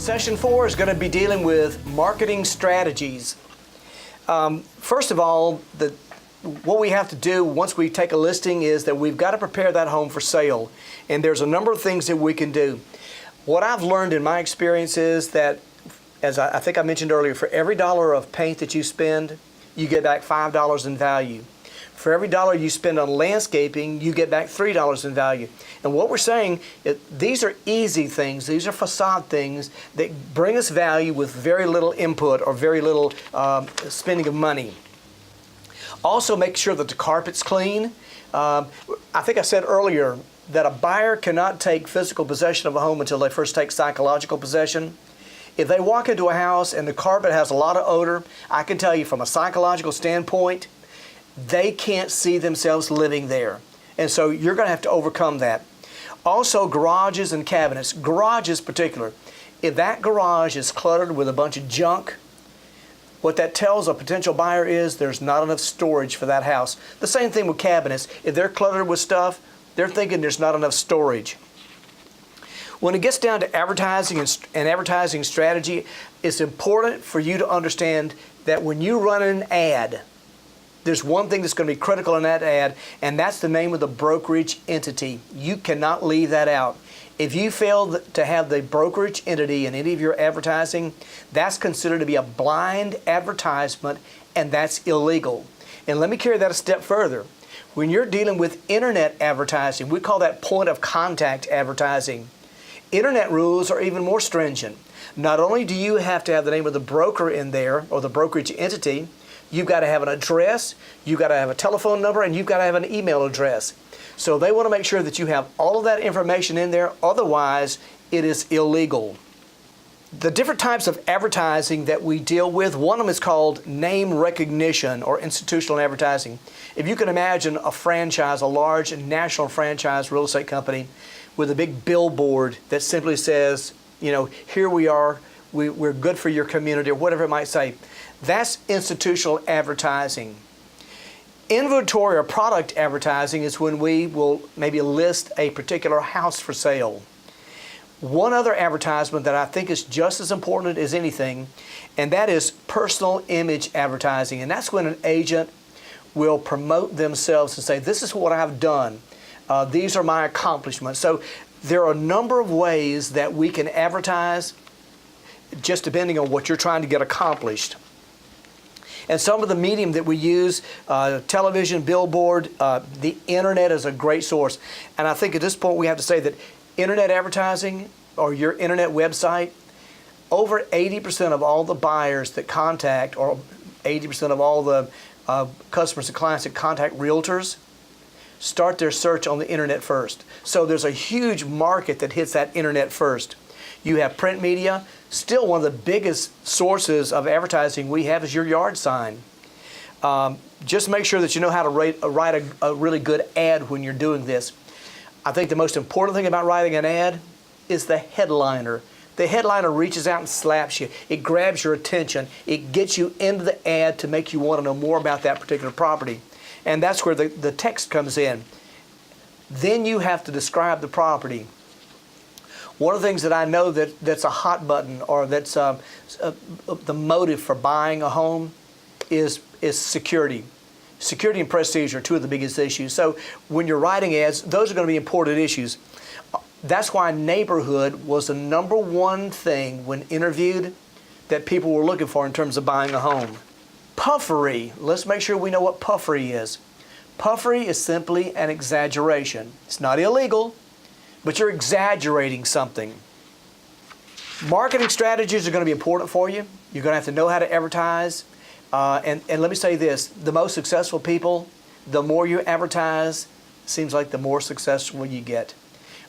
Session 4 is going to be dealing with marketing strategies. First of all, what we have to do once we take a listing is that we've got to prepare that home for sale. And there's a number of things that we can do. What I've learned in my experience is that, as I think I mentioned earlier, for every dollar of paint that you spend, you get back $5 in value. For every dollar you spend on landscaping, you get back $3 in value. And what we're saying is these are easy things, these are facade things that bring us value with very little input or very little spending of money. Also, make sure that the carpet's clean. I think I said earlier that a buyer cannot take physical possession of a home until they first take psychological possession. If they walk into a house and the carpet has a lot of odor, I can tell you from a psychological standpoint, they can't see themselves living there. And so you're going to have to overcome that. Also, garages and cabinets. Garages in particular. If that garage is cluttered with a bunch of junk, what that tells a potential buyer is there's not enough storage for that house. The same thing with cabinets. If they're cluttered with stuff, they're thinking there's not enough storage. When it gets down to advertising and advertising strategy, it's important for you to understand that when you run an ad, there's one thing that's going to be critical in that ad, and that's the name of the brokerage entity. You cannot leave that out. If you fail to have the brokerage entity in any of your advertising, that's considered to be a blind advertisement, and that's illegal. And let me carry that a step further. When you're dealing with internet advertising, we call that point of contact advertising. Internet rules are even more stringent. Not only do you have to have the name of the broker in there, or the brokerage entity, you've got to have an address, you've got to have a telephone number, and you've got to have an email address. So they want to make sure that you have all of that information in there, otherwise it is illegal. The different types of advertising that we deal with, one of them is called name recognition or institutional advertising. If you can imagine a franchise, a large national franchise real estate company with a big billboard that simply says, you know, here we are, we're good for your community, or whatever it might say. That's institutional advertising. Inventory or product advertising is when we will maybe list a particular house for sale. One other advertisement that I think is just as important as anything, and that is personal image advertising. And that's when an agent will promote themselves and say, this is what I've done. These are my accomplishments. So there are a number of ways that we can advertise, just depending on what you're trying to get accomplished. And some of the medium that we use, television, billboard, the internet is a great source. And I think at this point we have to say that internet advertising or your internet website, over 80% of all the buyers that contact, or 80% of all the customers and clients that contact realtors, start their search on the internet first. So there's a huge market that hits that internet first. You have print media. Still, one of the biggest sources of advertising we have is your yard sign. Just make sure that you know how to write a really good ad when you're doing this. I think the most important thing about writing an ad is the headliner. The headliner reaches out and slaps you. It grabs your attention. It gets you into the ad to make you want to know more about that particular property. And that's where the text comes in. Then you have to describe the property. One of the things that I know that's a hot button, or that's the motive for buying a home, is security. Security and prestige are two of the biggest issues. So when you're writing ads, those are going to be important issues. That's why neighborhood was the #1 thing when interviewed that people were looking for in terms of buying a home. Puffery. Let's make sure we know what puffery is. Puffery is simply an exaggeration. It's not illegal, but you're exaggerating something. Marketing strategies are going to be important for you. You're going to have to know how to advertise. And let me say this, the most successful people, the more you advertise, seems like the more successful you get.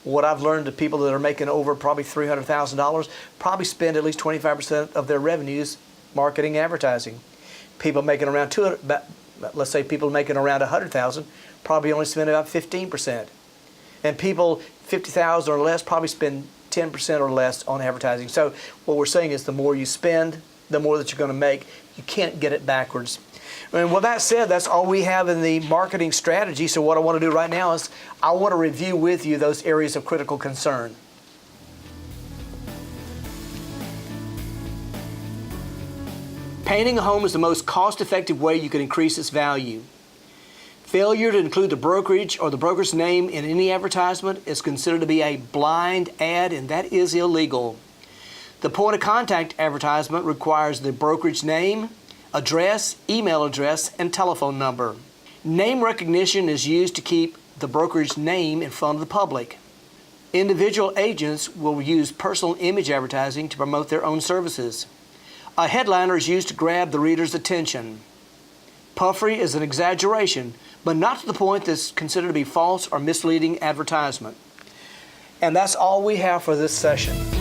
What I've learned, the people that are making over probably $300,000 probably spend at least 25% of their revenues marketing advertising. People making around let's say people making around $100,000 probably only spend about 15%. And people 50,000 or less probably spend 10% or less on advertising. So what we're saying is the more you spend, the more that you're going to make. You can't get it backwards. And with that said, that's all we have in the marketing strategy. So what I want to do right now is I want to review with you those areas of critical concern. Painting a home is the most cost-effective way you can increase its value. Failure to include the brokerage or the broker's name in any advertisement is considered to be a blind ad, and that is illegal. The point of contact advertisement requires the brokerage name, address, email address, and telephone number. Name recognition is used to keep the brokerage name in front of the public. Individual agents will use personal image advertising to promote their own services. A headliner is used to grab the reader's attention. Puffery is an exaggeration, but not to the point that's considered to be false or misleading advertisement. And that's all we have for this session.